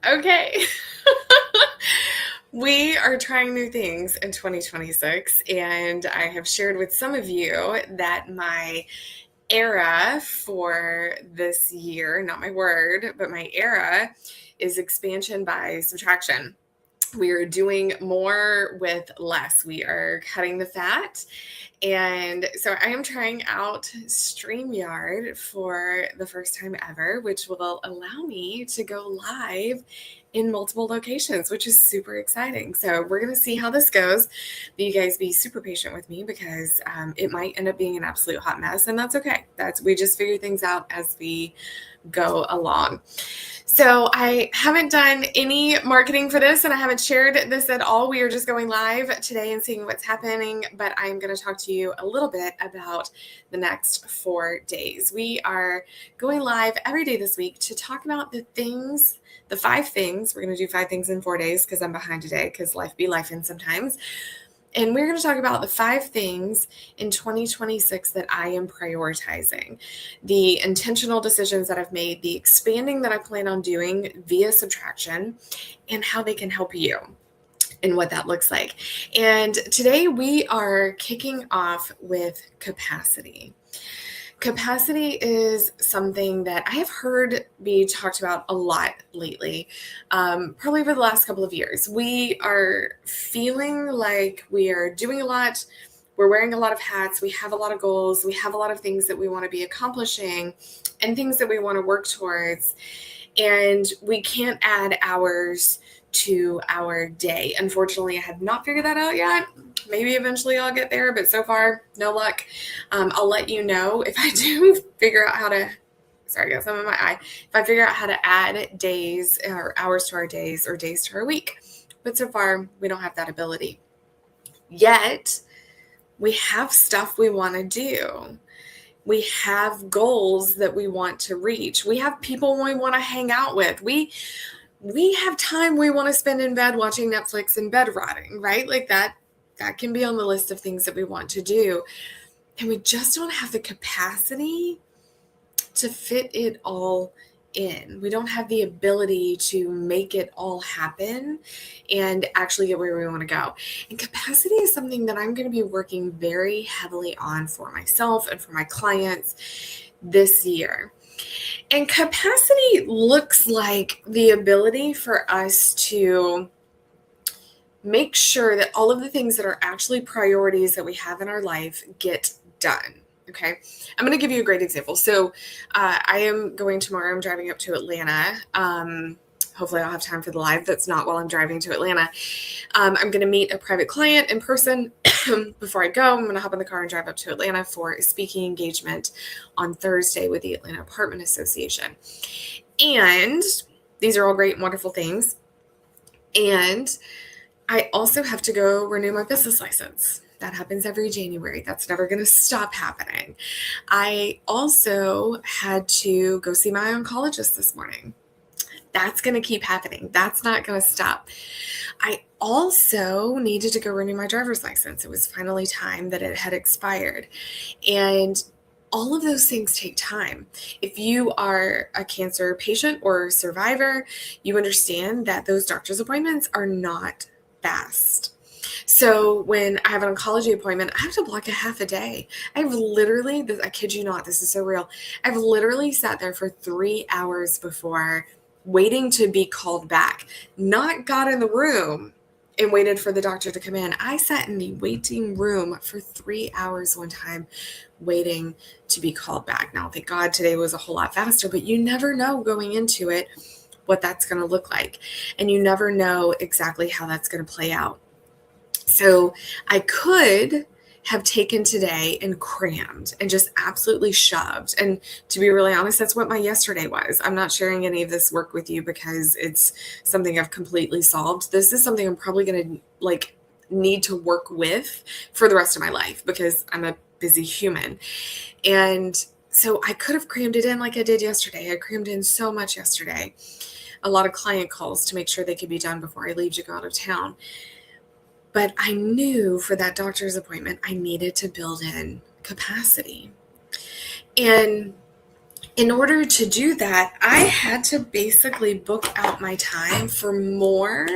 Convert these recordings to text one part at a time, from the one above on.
Okay. We are trying new things in 2026, and I have shared with some of you that my era for this year, not my word, but my era is expansion by subtraction. We are doing more with less. We are cutting the fat. And so I am trying out StreamYard for the first time ever, which will allow me to go live in multiple locations, which is super exciting. So we're going to see how this goes. But you guys be super patient with me because it might end up being an absolute hot mess, and that's okay. We just figure things out as we go along. So I haven't done any marketing for this, and I haven't shared this at all. We are just going live today and seeing what's happening, but I'm going to talk to you a little bit about the next 4 days. We are going live every day this week to talk about the 5 things. We're going to do 5 things in 4 days because I'm behind today because life be lifing sometimes. And we're going to talk about the 5 things in 2026 that I am prioritizing, the intentional decisions that I've made, the expanding that I plan on doing via subtraction, and how they can help you and what that looks like. And today we are kicking off with capacity. Capacity is something that I have heard be talked about a lot lately, probably over the last couple of years. We are feeling like we are doing a lot. We're wearing a lot of hats. We have a lot of goals. We have a lot of things that we want to be accomplishing and things that we want to work towards. And we can't add hours to our day. Unfortunately, I have not figured that out yet. Maybe eventually I'll get there, but so far, no luck. I'll let you know if I do figure out how to, sorry, I got some in my eye. If I figure out how to add days or hours to our days or days to our week. But so far, we don't have that ability. Yet, we have stuff we want to do. We have goals that we want to reach. We have people we want to hang out with. We have time we want to spend in bed watching Netflix and bed rotting, right? Like that can be on the list of things that we want to do. And we just don't have the capacity to fit it all in. We don't have the ability to make it all happen and actually get where we want to go. And capacity is something that I'm going to be working very heavily on for myself and for my clients this year. And capacity looks like the ability for us to make sure that all of the things that are actually priorities that we have in our life get done. Okay. I'm going to give you a great example. So I am going tomorrow. I'm driving up to Atlanta. Hopefully I'll have time for the live. That's not while I'm driving to Atlanta. I'm going to meet a private client in person. Before I go, I'm going to hop in the car and drive up to Atlanta for a speaking engagement on Thursday with the Atlanta Apartment Association. And these are all great and wonderful things. And I also have to go renew my business license. That happens every January. That's never going to stop happening. I also had to go see my oncologist this morning. That's going to keep happening. That's not going to stop. I also needed to go renew my driver's license. It was finally time that it had expired. And all of those things take time. If you are a cancer patient or survivor, you understand that those doctor's appointments are not fast. So when I have an oncology appointment, I have to block a half a day. I've literally, I kid you not, this is so real. I've literally sat there for 3 hours before waiting to be called back, not got in the room and waited for the doctor to come in. I sat in the waiting room for 3 hours one time waiting to be called back. Now, thank God today was a whole lot faster, but you never know going into it what that's going to look like. And you never know exactly how that's going to play out. So I could have taken today and crammed and just absolutely shoved. And to be really honest, that's what my yesterday was. I'm not sharing any of this work with you because it's something I've completely solved. This is something I'm probably going to need to work with for the rest of my life because I'm a busy human. And so I could have crammed it in like I did yesterday. I crammed in so much yesterday. A lot of client calls to make sure they could be done before I leave to go out of town. But I knew for that doctor's appointment, I needed to build in capacity. And in order to do that, I had to basically book out my time for more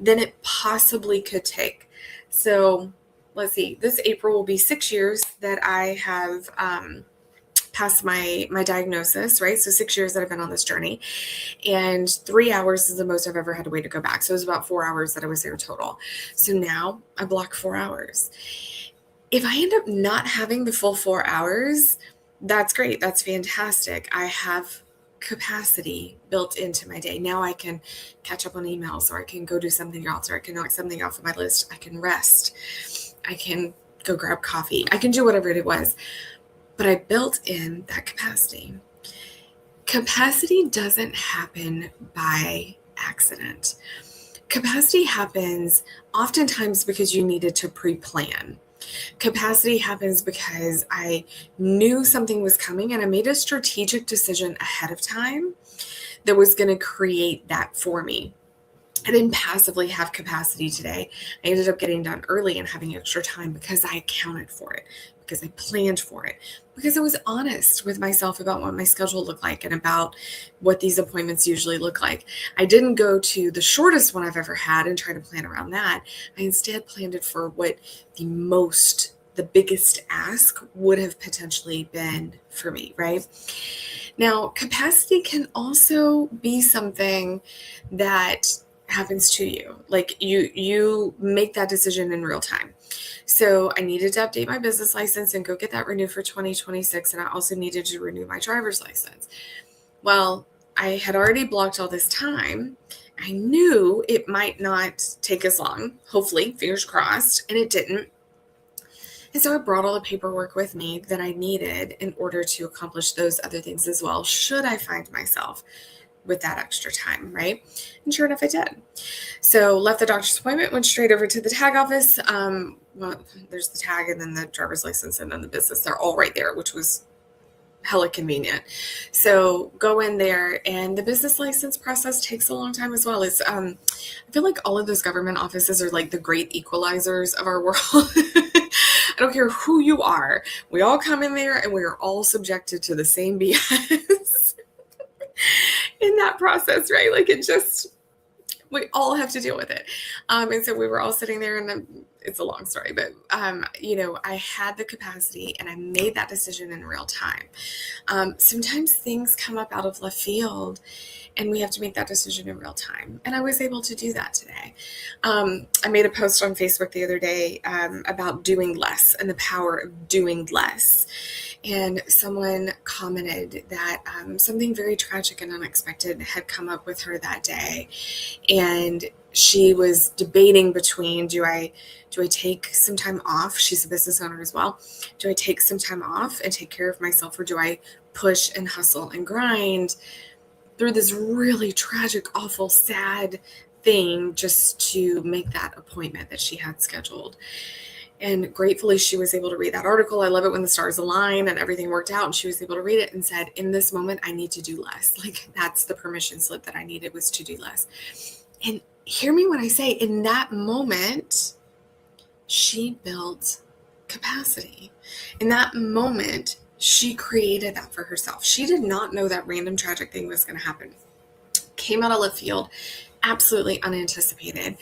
than it possibly could take. So let's see, this April will be 6 years that I have passed my diagnosis, right? So 6 years that I've been on this journey, and 3 hours is the most I've ever had to wait to go back. So it was about 4 hours that I was there total. So now I block 4 hours. If I end up not having the full 4 hours, that's great. That's fantastic. I have capacity built into my day. Now I can catch up on emails, or I can go do something else, or I can knock something off of my list. I can rest. I can go grab coffee. I can do whatever it was. But I built in that capacity. Capacity doesn't happen by accident. Capacity happens oftentimes because you needed to pre-plan. Capacity happens because I knew something was coming and I made a strategic decision ahead of time that was going to create that for me. I didn't passively have capacity today. I ended up getting done early and having extra time because I accounted for it, because I planned for it, because I was honest with myself about what my schedule looked like and about what these appointments usually look like. I didn't go to the shortest one I've ever had and try to plan around that. I instead planned it for what the biggest ask would have potentially been for me, right? Now, capacity can also be something that happens to you. Like you make that decision in real time. So I needed to update my business license and go get that renewed for 2026. And I also needed to renew my driver's license. Well, I had already blocked all this time. I knew it might not take as long, hopefully, fingers crossed, and it didn't. And so I brought all the paperwork with me that I needed in order to accomplish those other things as well, should I find myself with that extra time, right? And sure enough, I did. So left the doctor's appointment, went straight over to the tag office. Well, there's the tag and then the driver's license and then the business. They're all right there, which was hella convenient. So go in there, and the business license process takes a long time as well. I feel like all of those government offices are like the great equalizers of our world. I don't care who you are. We all come in there and we are all subjected to the same BS. In that process, right? Like we all have to deal with it. And so we were all sitting there, and it's a long story, but, I had the capacity and I made that decision in real time. Sometimes things come up out of left field and we have to make that decision in real time. And I was able to do that today. I made a post on Facebook the other day about doing less and the power of doing less. And someone commented that something very tragic and unexpected had come up with her that day. And she was debating between, do I take some time off? She's a business owner as well. Do I take some time off and take care of myself, or do I push and hustle and grind through this really tragic, awful, sad thing just to make that appointment that she had scheduled? And gratefully, she was able to read that article. I love it when the stars align and everything worked out. And she was able to read it and said, in this moment, I need to do less. Like, that's the permission slip that I needed, was to do less. And hear me when I say, in that moment, she built capacity. In that moment, she created that for herself. She did not know that random tragic thing was going to happen. Came out of left field, absolutely unanticipated.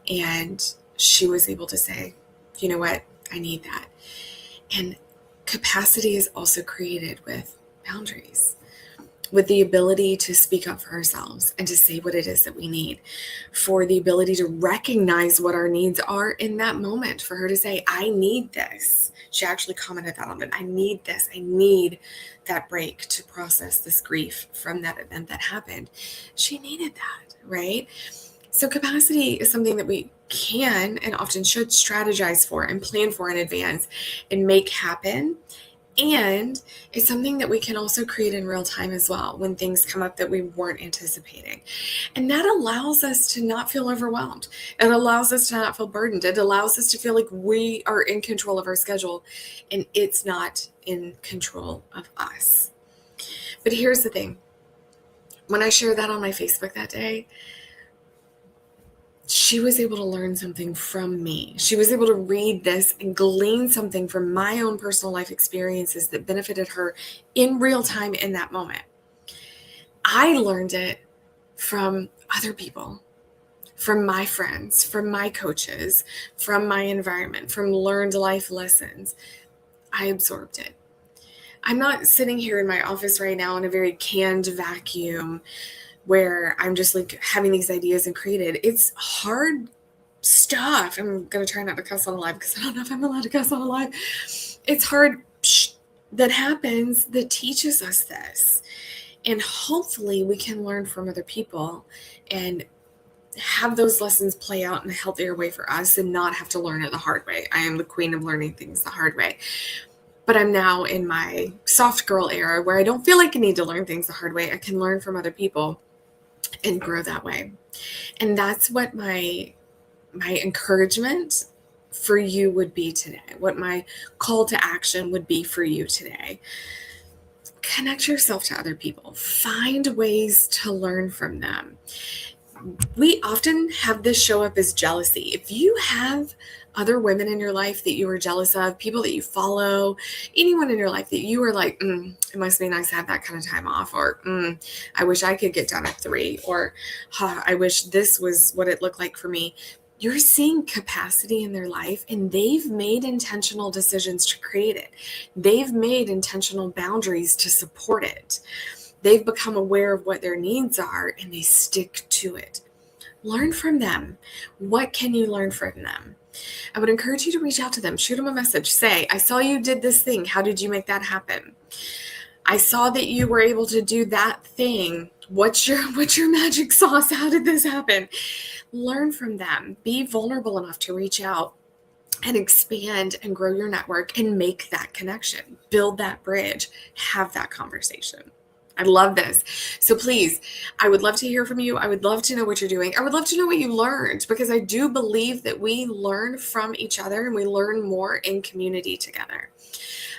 And she was able to say, you know what? I need that. And capacity is also created with boundaries, with the ability to speak up for ourselves and to say what it is that we need, for the ability to recognize what our needs are in that moment, for her to say, I need this. She actually commented that on it. I need this. I need that break to process this grief from that event that happened. She needed that, right? So capacity is something that we can and often should strategize for and plan for in advance and make happen. And it's something that we can also create in real time as well when things come up that we weren't anticipating. And that allows us to not feel overwhelmed. It allows us to not feel burdened. It allows us to feel like we are in control of our schedule and it's not in control of us. But here's the thing. When I shared that on my Facebook that day, she was able to learn something from me. She was able to read this and glean something from my own personal life experiences that benefited her in real time in that moment. I learned it from other people, from my friends, from my coaches, from my environment, from learned life lessons. I absorbed it. I'm not sitting here in my office right now in a very canned vacuum where I'm just like having these ideas and created. It's hard stuff. I'm going to try not to cuss on live because I don't know if I'm allowed to cuss on live. It's hard that happens that teaches us this. And hopefully we can learn from other people and have those lessons play out in a healthier way for us and not have to learn it the hard way. I am the queen of learning things the hard way. But I'm now in my soft girl era where I don't feel like I need to learn things the hard way. I can learn from other people and grow that way. And that's what my encouragement for you would be today, what my call to action would be for you today. Connect yourself to other people. Find ways to learn from them. We often have this show up as jealousy. If you have other women in your life that you are jealous of, people that you follow, anyone in your life that you are like, it must be nice to have that kind of time off, or I wish I could get done at 3, or I wish this was what it looked like for me. You're seeing capacity in their life, and they've made intentional decisions to create it. They've made intentional boundaries to support it. They've become aware of what their needs are, and they stick to it. Learn from them. What can you learn from them? I would encourage you to reach out to them. Shoot them a message. Say, I saw you did this thing. How did you make that happen? I saw that you were able to do that thing. What's your magic sauce? How did this happen? Learn from them. Be vulnerable enough to reach out and expand and grow your network and make that connection. Build that bridge. Have that conversation. I love this. So please, I would love to hear from you. I would love to know what you're doing. I would love to know what you learned, because I do believe that we learn from each other and we learn more in community together.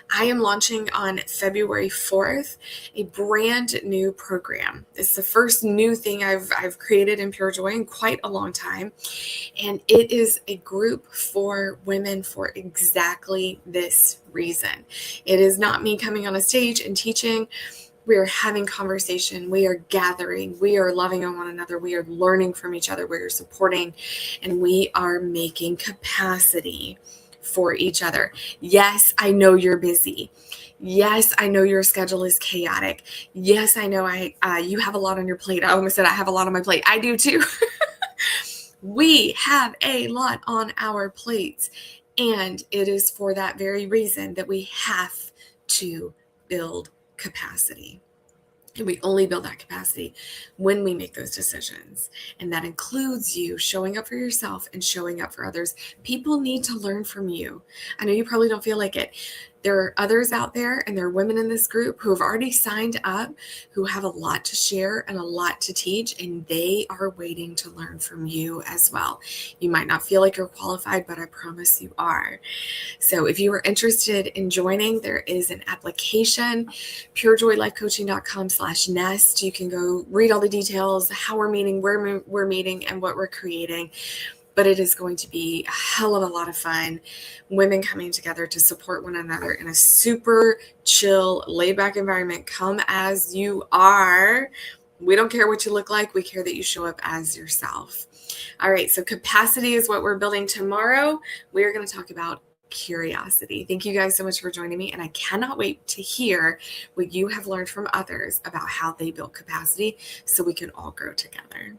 I am launching on February 4th a brand new program. It's the first new thing I've created in Pure Joy in quite a long time. And it is a group for women for exactly this reason. It is not me coming on a stage and teaching. We are having conversation. We are gathering. We are loving on one another. We are learning from each other. We are supporting, and we are making capacity for each other. Yes, I know you're busy. Yes, I know your schedule is chaotic. Yes, I know you have a lot on your plate. I almost said I have a lot on my plate. I do too. We have a lot on our plates, and it is for that very reason that we have to build capacity. And we only build that capacity when we make those decisions. And that includes you showing up for yourself and showing up for others. People need to learn from you. I know you probably don't feel like it. There are others out there, and there are women in this group who have already signed up, who have a lot to share and a lot to teach, and they are waiting to learn from you as well. You might not feel like you're qualified, but I promise you are. So if you are interested in joining, there is an application, purejoylifecoaching.com/nest. You can go read all the details, how we're meeting, where we're meeting, and what we're creating. But it is going to be a hell of a lot of fun. Women coming together to support one another in a super chill, laid back environment. Come as you are. We don't care what you look like. We care that you show up as yourself. All right. So capacity is what we're building tomorrow. We are going to talk about curiosity. Thank you guys so much for joining me. And I cannot wait to hear what you have learned from others about how they built capacity so we can all grow together.